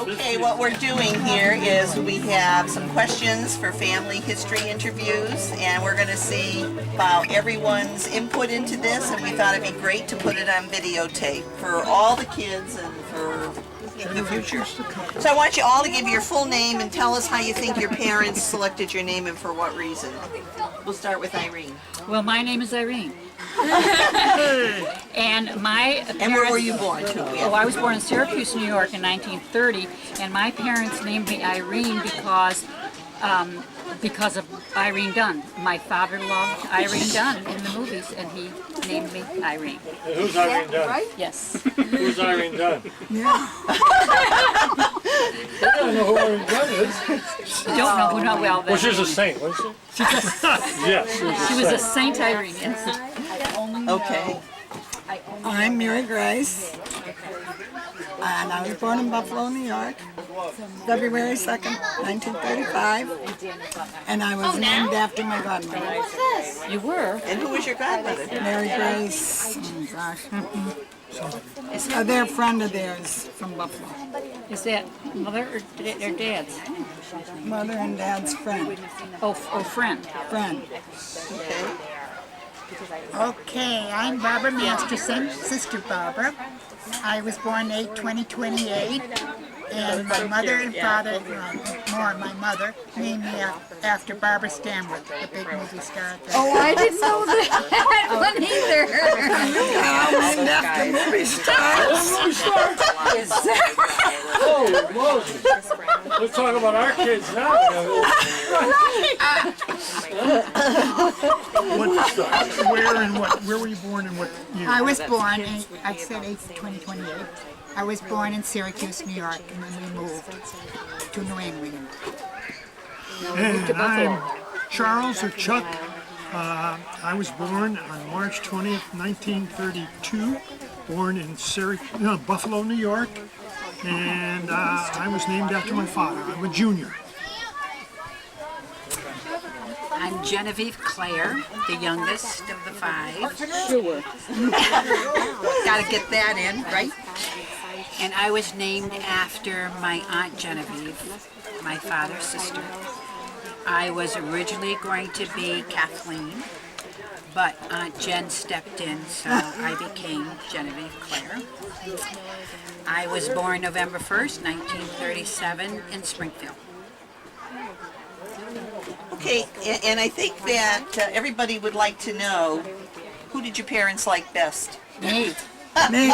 Okay, what we're doing here is we have some questions for family history interviews, and we're going to see about everyone's input into this, and we thought it'd be great to put it on videotape for all the kids and for the future. So I want you all to give your full name and tell us how you think your parents selected your name and for what reason. We'll start with Irene. Well, my name is Irene. And my parents, And where were you born too? Oh, I was born in Syracuse, New York in 1930, and my parents named me Irene because of Irene Dunn. My father loved Irene Dunn in the movies, and he named me Irene. And who's Irene Dunn? Right? Yes. Who's Irene Dunn? Yeah. I don't know who Irene Dunn is. Don't know who not well. Well, she's a saint, wasn't she? Yes, She was a Saint Irene. Yes. Okay. I'm Mary Grace, and I was born in Buffalo, New York, February 2nd, 1935, and I was named after my godmother. You were? And who was your godmother? Mary Grace, oh gosh. They're a friend of theirs from Buffalo. Is that mother or dad's? Mother and dad's friend. Oh, friend. Friend. Okay. Okay, I'm Barbara Masterson, Sister Barbara. I was born 8/20/28, and my mother and father, more my mother, named me after Barbara Stanwyck, the big movie star. Oh, I didn't know that one either. Named after movie stars. Oh, Moses. Let's talk about our kids now. Where were you born and what year? I was born, I said 8/20/28. I was born in Syracuse, New York, and then we moved to New England. And I'm Charles or Chuck. I was born on March 20th, 1932. Born in Buffalo, New York. And I was named after my father. I'm a junior. I'm Genevieve Clare, the youngest of the five. Sure. Gotta get that in, right? And I was named after my Aunt Genevieve, my father's sister. I was originally going to be Kathleen, but Aunt Jen stepped in, so I became Genevieve Clare. I was born November 1st, 1937 in Springfield. Okay, and I think that everybody would like to know, who did your parents like best? Me. Me.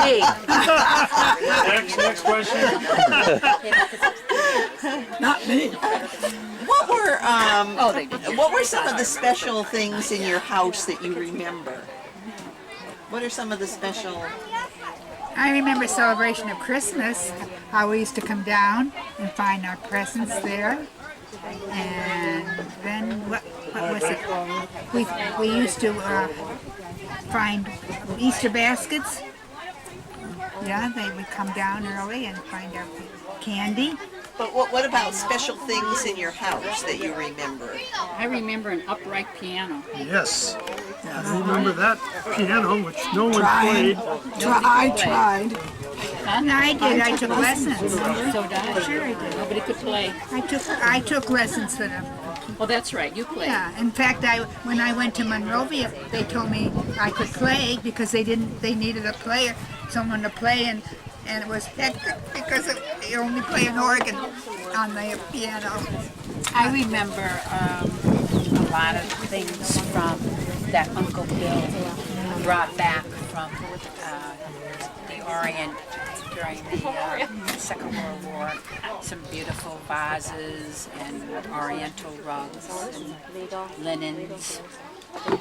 Next question. Not me. What were some of the special things in your house that you remember? What are some of the special? I remember celebration of Christmas, how we used to come down and find our presents there. And then, what was it? We used to find Easter baskets. Yeah, they would come down early and find our candy. But what about special things in your house that you remember? I remember an upright piano. Yes. I remember that piano, which no one Trying. played. I tried. And I did. I took lessons. So did I. Sure, I did. Nobody could play. I took lessons for them. Well, that's right. You played. Yeah. In fact, when I went to Monrovia, they told me I could play because they needed a player, someone to play, and it was hectic because they only play an organ on the piano. I remember a lot of things from that Uncle Bill brought back from the Orient during the Second World War. Some beautiful vases and oriental rugs and linens. And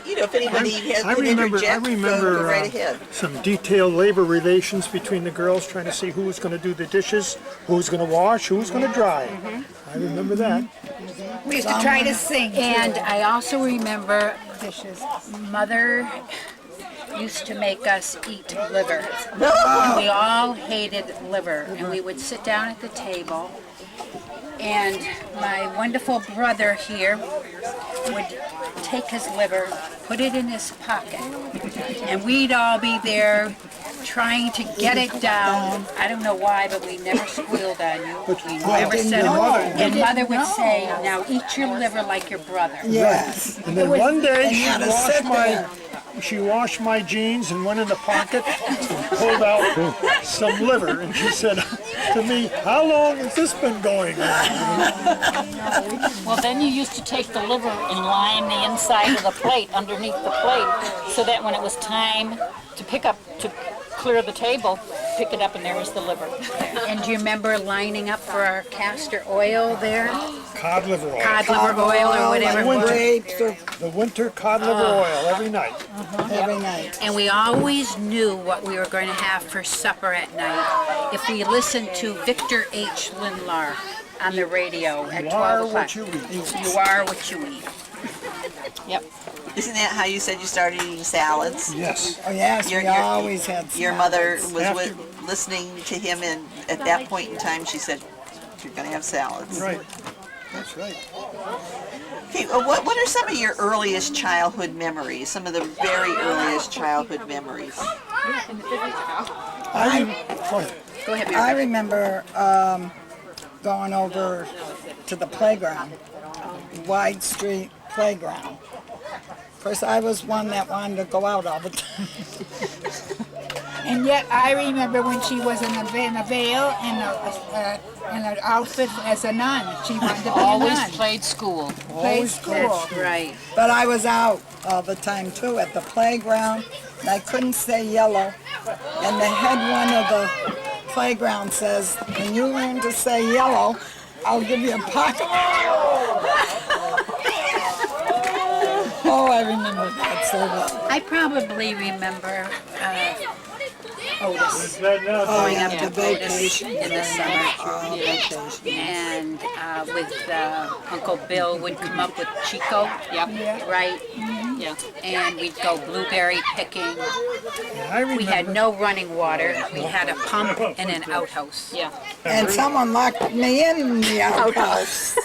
if anybody has I an remember interject, go right ahead. some detailed labor relations between the girls, trying to see who was going to do the dishes, who was going to wash, who was going to dry. I remember that. We used to try to sing. And I also remember Mother used to make us eat liver. We all hated liver, and we would sit down at the table, and my wonderful brother here would take his liver, put it in his pocket, and we'd all be there trying to get it down. I don't know why, but we never squealed on you. We never didn't said, know. your mother would say, now eat your liver like your brother. Yes. And then one day and you had to sit there. she washed my jeans and went in the pocket and pulled out some liver. And she said to me, "How long has this been going on?" Well, then you used to take the liver and line the inside of the plate, underneath the plate, so that when it was time to clear the table, pick it up and there was the liver. And do you remember lining up for our castor oil there? Cod liver oil. Cod liver oil or whatever it was. Grapes or The winter cod liver oil every night. every night. And we always knew what we were going to have for supper at night if we listened to Victor H. Lindlar on the radio at 12 are o'clock. what you eat. You are what you eat. Yep. Isn't that how you said you started eating salads? Yes. Oh yes, we always had Your mother salads. was After- listening to him, and at that point in time, she said, "You're going to have salads." Right. That's right. Okay, what are some of your earliest childhood memories? Some of the very earliest childhood memories. Go ahead. Go ahead, I Mary. remember going over to the playground, Wide Street Playground. Of course, I was one that wanted to go out all the time. And yet I remember when she was in a veil and an outfit as a nun. She wanted to be a Always nun. played school. Played school. That's right. But I was out all the time too at the playground, and I couldn't say yellow. And the head one of the playground says, "When you learn to say yellow, I'll give you a pocket." Oh, I remember that so well. I probably remember Otis. Oh, Going yeah, up to the Otis vacation. in the summer. Vacation. And with Uncle Bill would come up with Chico, Yep. right? Yeah. And we'd go blueberry picking. I remember. We had no running water. We had a pump and an outhouse. Yeah. And someone locked me in the outhouse.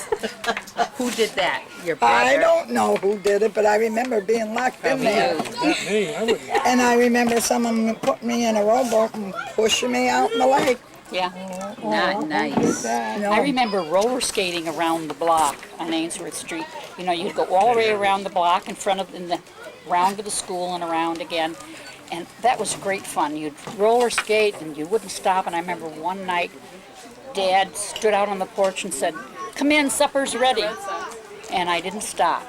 Who did that? Your I brother? don't know who did it, but I remember being locked in there. Not me. I wouldn't. And I remember someone put me in a rowboat and pushing me out in the lake. Yeah. Not nice. No. I remember roller skating around the block on Ainsworth Street. You know, you'd go all the way around the block round to the school and around again. And that was great fun. You'd roller skate and you wouldn't stop. And I remember one night, Dad stood out on the porch and said, "Come in, supper's ready." And I didn't stop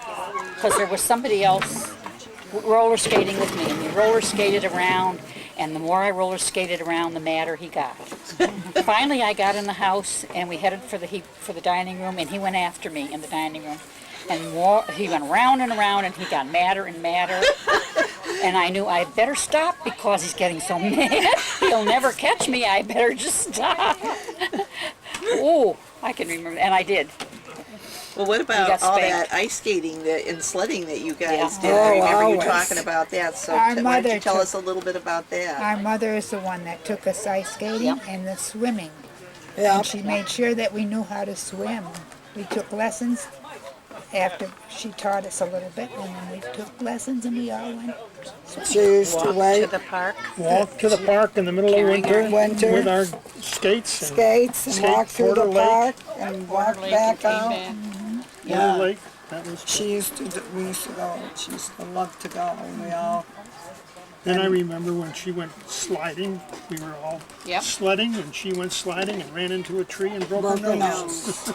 because there was somebody else roller skating with me. And we roller skated around. And the more I roller skated around, the madder he got. Finally, I got in the house, and we headed for the dining room, and he went after me in the dining room. And he went round and around, and he got madder and madder. And I knew I better stop because he's getting so mad. He'll never catch me. I better just stop. Oh, I can remember, and I did. Well, what got about all spanked. that ice skating and sledding that you guys Yeah. did? I remember you always. talking about that. So Our why don't mother you tell took- us a little bit about that? Our mother is the one that took us ice skating Yep. and the swimming. Yeah. And she made sure that we knew how to swim. We took lessons after she taught us a little bit, and then we took lessons and we all went. She used to To wait, the park. Walk to the park in the middle of winter, Winter. with our skates and skates and Skate walk through the Porter Lake. park and walk Lake back and out. came back. Porter Lake. That was. She used to, we used to go, she used to love to go, and we all, Then I remember when she went sliding. We were all Yep. sledding, and she went sliding and ran into a tree and broke broke her her nose. nose.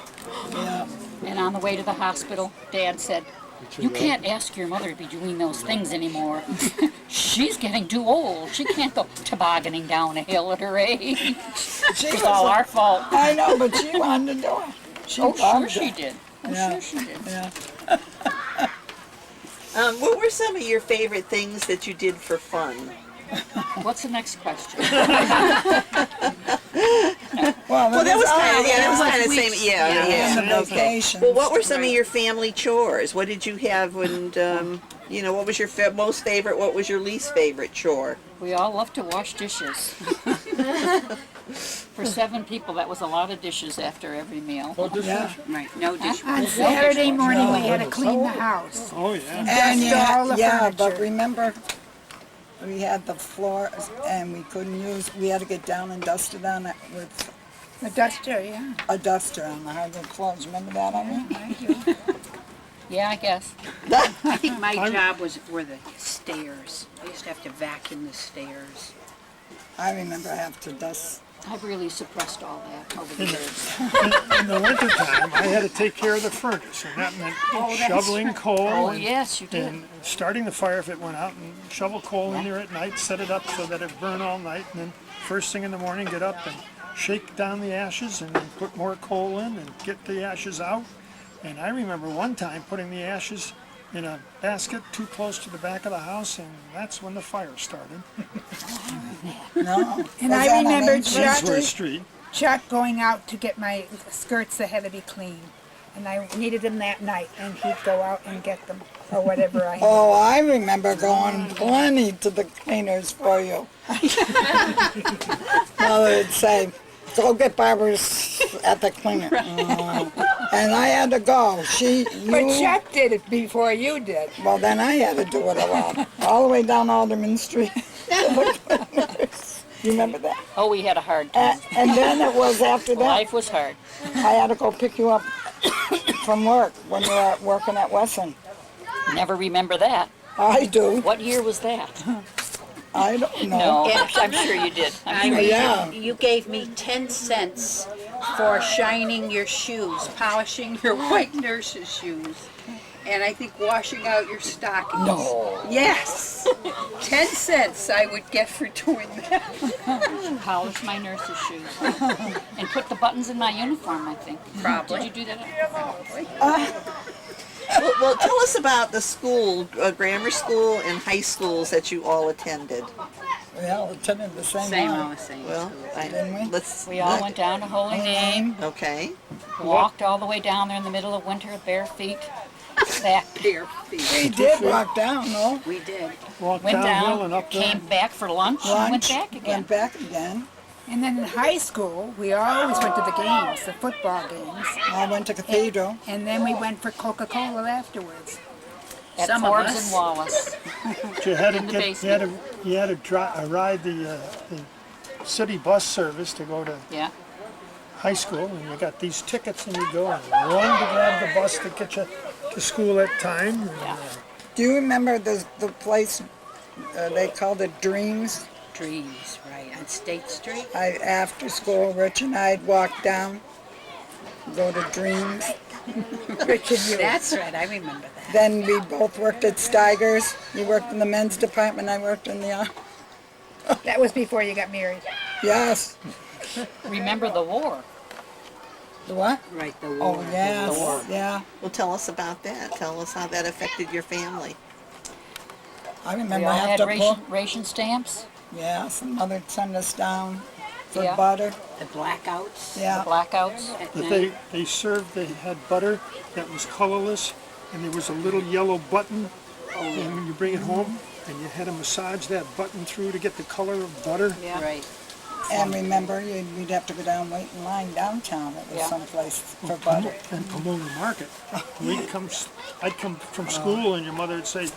Yeah. And on the way to the hospital, Dad said, "You can't ask your mother to be doing those things anymore. She's getting too old. She can't go tobogganing down a hill at her age. She It's was all a- our fault." I know, but she wanted to do it. She Oh, sure loved she it. did. Oh, Yeah. sure she did. Yeah. What were some of your favorite things that you did for fun? What's the next question? Well, that was kind of was same. weeks. Yeah. In the vacation. Well, what were some of your family chores? What did you have when, what was your most favorite? What was your least favorite chore? We all love to wash dishes. For 7 people, that was a lot of dishes after every meal. Yeah. Right, no dish. On Saturday morning, we had to clean the house. Oh yeah. And Dust all the yeah, but furniture. remember we had the floor and we couldn't use, we had to get down and dust it on it with The duster, yeah. a duster on the hardwood floors. Remember that, Irene? Yeah, I guess. I think my job were the stairs. I used to have to vacuum the stairs. I remember I have to dust. I've really suppressed all that over the years. In the wintertime, I had to take care of the furnace, and that meant shoveling coal Oh, and, yes, you did. and starting the fire if it went out, and shovel coal in there at night, set it up so that it burned all night, and then first thing in the morning, get up and shake down the ashes, and then put more coal in and get the ashes out. And I remember one time putting the ashes in a basket too close to the back of the house, and that's when the fire started. No. And Was I that on remember Main Street? That's where Chuck, Street. Chuck going out to get my skirts that had to be clean. And I needed them that night, and he'd go out and get them, or whatever I had. Oh, I remember going plenty to the cleaners for you. Mother would say, go get Barbara's at the cleaner. And I had to go. But Chuck did it before you did. Well, then I had to do it alone. All the way down Alderman Street. You remember that? Oh, we had a hard time. And then it was after that, Life was hard. I had to go pick you up from work when you were working at Wesson. Never remember that. I do. What year was that? I don't know. No, I'm sure you did. Irene, Yeah. you gave me 10 cents for shining your shoes, polishing your white nurse's shoes, and I think washing out your stockings. No. Yes. 10 cents I would get for doing that. Polish my nurse's shoes. And put the buttons in my uniform, I think. Probably. Did you do that? Probably. Well, tell us about the school, grammar school and high schools that you all attended. We all attended the same Same, one. all the same. Well, Didn't we? let's. We all went down to Holy Name, Okay. walked all the way down there in the middle of winter, bare feet, back, Bare feet. We did walk down, no? We did. Walked went downhill down, and up came there. back for lunch, and went back again. Went back again. And then in high school, we always went to the games, the football games. I went to Cathedral. And then we went for Coca-Cola afterwards. At Some of Forbes us. and Wallace. But you had to in the get, basement. you had to ride the city bus service to go to Yeah. high school, and you got these tickets, and you go and run to grab the bus to get you to school at time. And, Yeah. Do you remember the place they called it Dreams? Dreams, right, on State Street. After school, Rich and I'd walk down, go to Dreams. Rich and you. That's right, I remember that. Then we both worked at Steiger's. You worked in the men's department, I worked in the... That was before you got married. Yes. Remember the war. The what? Right, the war. Oh, yes, yeah. Well, tell us about that. Tell us how that affected your family. I We remember all I have had to ration, pull... ration stamps, Yes, and Mother'd send us down for Yeah. butter. The blackouts. Yeah. blackouts. At But night. they had butter that was colorless, and there was a little yellow button, and when you bring it home, and you had to massage that button through to get the color of butter. Yeah. Right. And remember, we'd have to go down, wait in line downtown. It was Yeah. someplace for butter. And Pomona Market. I'd come from school, and your mother would say,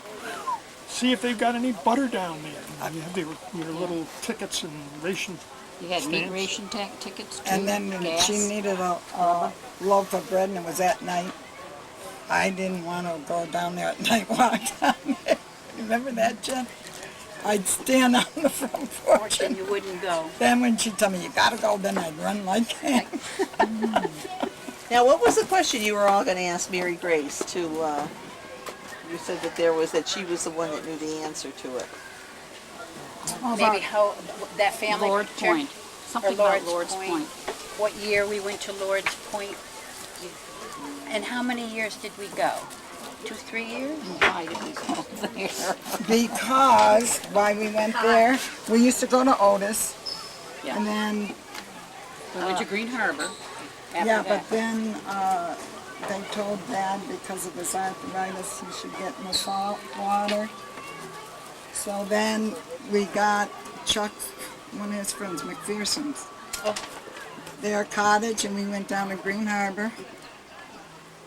see if they've got any butter down there. And you have your little tickets and ration. You had meat Stamps. ration tickets too. And then gas. she needed a loaf of bread, and it was at night. I didn't want to go down there at night, walk down there. Remember that, Jen? I'd stand on the front porch, And and you wouldn't go. then when she'd tell me, you gotta go, then I'd run like heck. Now, what was the question you were all going to ask Mary Grace to, you said that she was the one that knew the answer to it. Maybe how that family Lord church- Point. Something or about Lord's Point. What year we went to Lord's Point? And how many years did we go? 2, 3 years? Why did we go there? Because why we went there, we used to go to Otis, Yeah. and then We went to Green Harbor. After yeah, that. but then they told Dad because of his arthritis he should get in the salt water. So then we got Chuck, one of his friends, McPherson's, their cottage, and we went down to Green Harbor.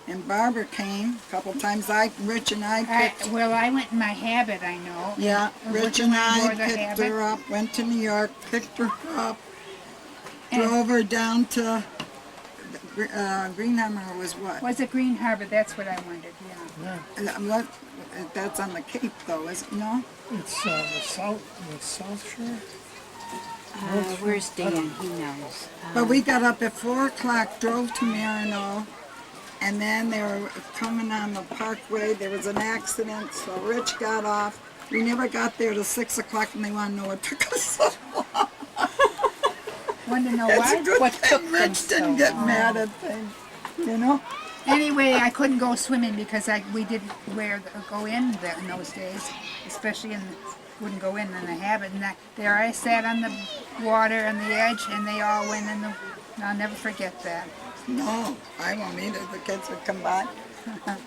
and Barbara came a couple times. Rich and I picked. Well, I went in my habit, I know. Yeah, Would Rich you and want I more of the picked habit? her up, went to New York, picked her up, And- drove her down to Greenhammer was what? Was it Green Harbor? That's what I wondered, yeah. What? That's on the Cape though, is it? No? It's the South Shore. Where's Dan? He knows. But we got up at 4 o'clock, drove to Marino, and then they were coming on the parkway. There was an accident, so Rich got off. We never got there till 6 o'clock, and they want to know what took us so long. Want to know It's a why? good What thing took them Rich didn't so get long? mad at things, you know? Anyway, I couldn't go swimming because we didn't go in those days, especially wouldn't go in the habit. And there I sat on the water on the edge, and they all went in the. I'll never forget that. No, I won't either. The kids would come by,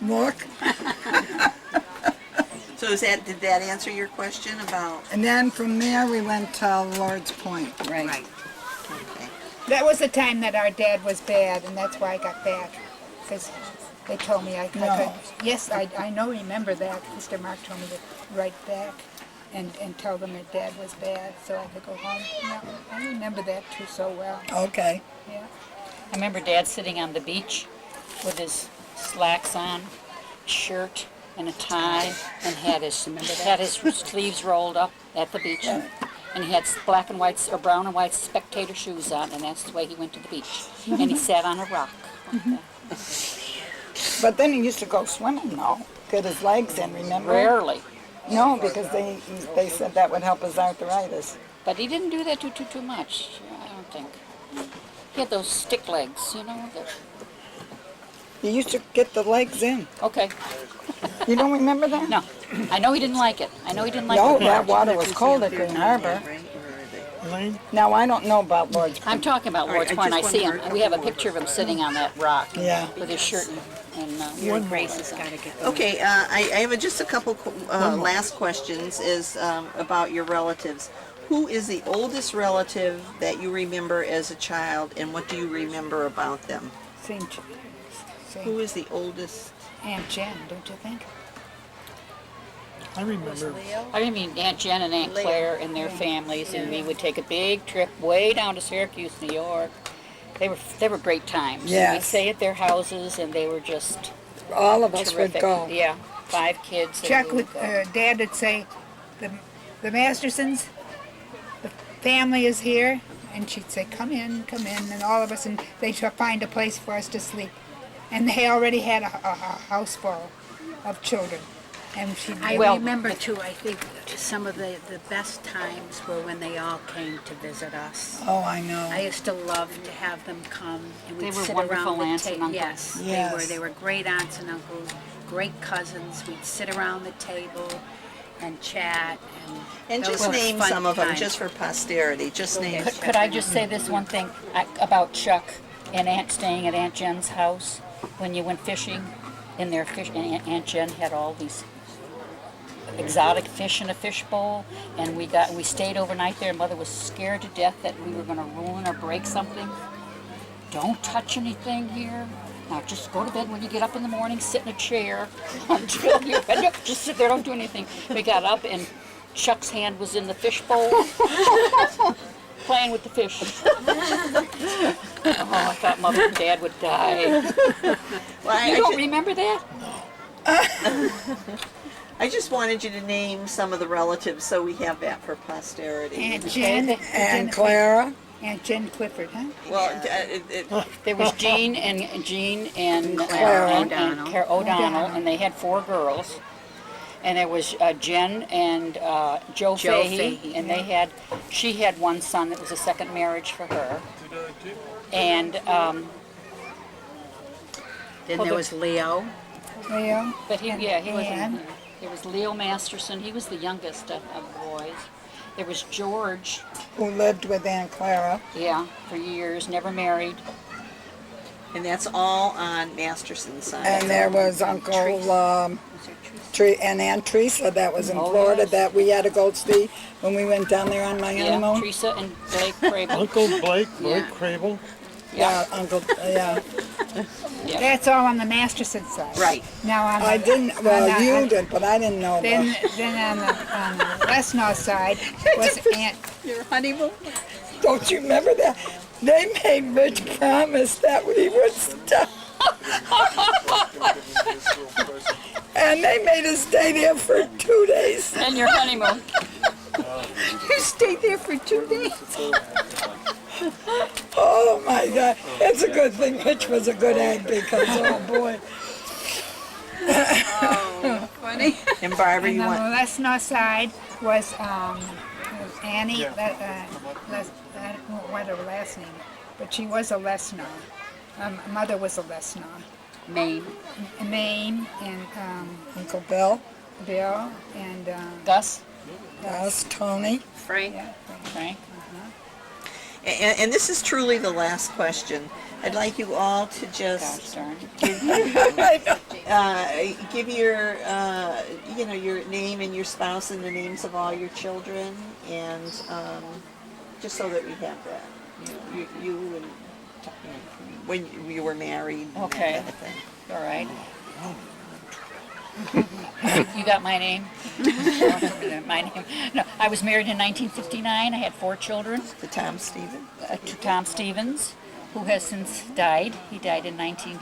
look, So did that answer your question about? and then from there we went to Lord's Point. Right. Right. That was the time that our dad was bad, and that's why I got back. Because they told me I could. No. Yes, I know, remember that. Mr. Mark told me to write back and tell them that dad was bad so I could go home. Yeah, I remember that too so well. Okay. Yeah. I remember Dad sitting on the beach with his slacks on, shirt and a tie, and had his sleeves rolled up at the beach. And he had black and white or brown and white spectator shoes on, and that's the way he went to the beach. And he sat on a rock. But then he used to go swimming though, get his legs in, remember? Rarely. No, because they said that would help his arthritis. But he didn't do that too much, I don't think. He had those stick legs, you know. He used to get the legs in. Okay, You don't remember that? no. I know he didn't like it. I know he didn't like No, it. that water was cold at Green Harbor. Elaine? Now, I don't know about Lord's I'm Point. talking about Lord's Point. I see him. We have a picture of him sitting on that rock Yeah. with his shirt and Grace has got to get the Okay, I have just a couple last questions is about your relatives. Who is the oldest relative that you remember as a child, and what do you remember about them? Who is the oldest? Aunt Jen, don't you think? I remember. I mean Aunt Jen and Aunt Claire and their families, and we would take a big trip way down to Syracuse, New York. They were great times. Yes. We'd stay at their houses, and they were just All of us terrific. would go. Yeah, 5 kids. and Chuck we would, go. Dad would say, the Mastersons, the family is here, and she'd say, come in, and all of us, and they'd find a place for us to sleep. And they already had a house full of children. And she'd I Well, remember too, I think some of the best times were when they all came to visit us. Oh, I know. I used to love to have them come and we'd They were sit wonderful around the aunts and table. uncles. Yes, Yes. they were great aunts and uncles, great cousins. We'd sit around the table and chat And those just were name fun some of them, times. just for posterity. Just name. Could I just say this one thing about Chuck and staying at Aunt Jen's house when you went fishing in their fish? And Aunt Jen had all these exotic fish in a fishbowl, and we stayed overnight there. Mother was scared to death that we were going to ruin or break something. Don't touch anything here. Now just go to bed when you get up in the morning. Sit in a chair until you're ready. Just sit there. Don't do anything. We got up and Chuck's hand was in the fishbowl, playing with the fish. Oh, I thought Mother and Dad would die. Well, You don't remember that? I just wanted you to name some of the relatives so we have that for posterity. Aunt Jen, And Clara. Aunt Jen Clifford, huh? Well, There was Jean and Clara Claire O'Donnell, and they had 4 girls. And there was Jen and Joe Fahey, Fahey, and she had one son that was a second marriage for her. And Then there was Leo. Leo. but he Ann. wasn't. There was Leo Masterson. He was the youngest of boys. There was George, Who lived with Aunt Clara. for years, never married. and that's all on Masterson's side. And there was Uncle and Aunt Teresa that was in Florida yes. that we had to go see when we went down there on my Yeah, honeymoon. Teresa and Blake Crable. Uncle Blake, Yeah. Crable. Yeah, Uncle, yeah. That's all on the Masterson side. Right. Now on the, I didn't, well, on the- you did, but I didn't know Then, that. then on the Lesnaw side was Aunt. Your honeymoon? Don't you remember that? They made Rich promise that we would stop. And they made us stay there for 2 days. And your honeymoon. You stayed there for 2 days. Oh my God. It's a good thing Rich was a good egg because, oh boy. Funny. And Barbara, And you on the want, Lesnaw side was Annie. I don't know what her last name, but she was a Lesnaw. Mother was a Lesnaw. Maine. Maine and Uncle Bill, Bill and Gus. us, Tony. Frank? yeah, Frank. and this is truly the last question. I'd like you all to Gosh just darn. give your, your name and your spouse and the names of all your children, and just so that we have that. You and when you were married. and that Okay. kind of thing. All right. You got my name? My name. No, I was married in 1959. I had 4 children. To Tom Stevens. To Tom Stevens, who has since died. He died in 2000.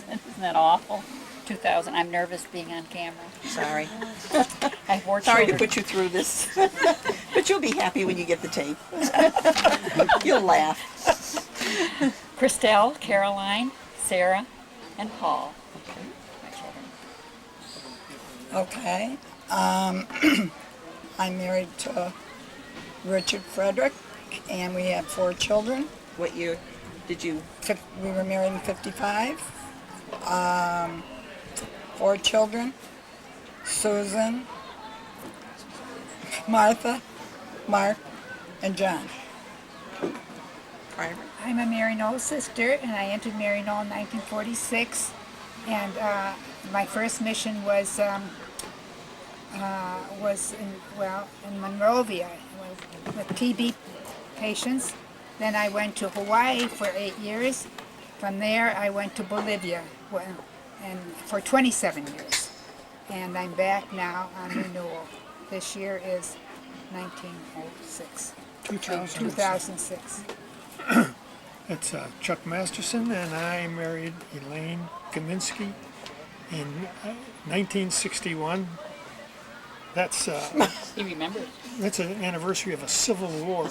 Isn't that awful? 2000. I'm nervous being on camera. Sorry. I have 4 Sorry to children. put you through this. But you'll be happy when you get the tape. You'll laugh. Christelle, Caroline, Sarah, and Paul. My children. Okay. I'm married to Richard Frederick, and we have 4 children. What year did you? We were married in 55. 4 children. Susan, Martha, Mark, and John. Primer? I'm a Mary Knoll sister, and I entered Mary Knoll in 1946. And my first mission was in Monrovia with TB patients. Then I went to Hawaii for 8 years. From there, I went to Bolivia and for 27 years. And I'm back now on renewal. This year is 1906. 2006. It's Chuck Masterson, and I married Elaine Kaminsky in 1961. That's He remembers. that's an anniversary of a civil war.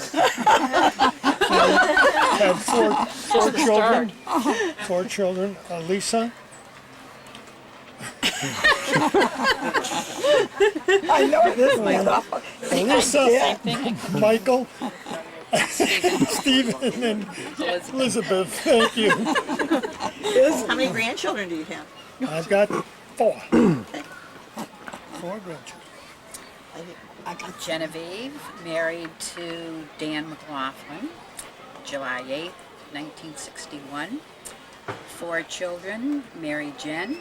Had 4 children. 4 children. Lisa, I know it is my awful. Lisa, Michael, Stephen, and Elizabeth. Thank you. How many grandchildren do you have? I've got 4. 4 grandchildren. I got Genevieve, married to Dan McLaughlin, July 8th, 1961. 4 children, Mary Jen,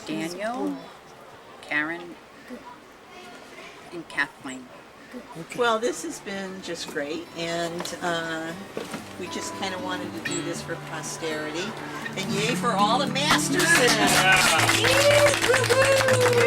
Daniel, Karen, and Kathleen. Well, this has been just great, and we just kind of wanted to do this for posterity. And yay for all the Mastersons! Woo-hoo!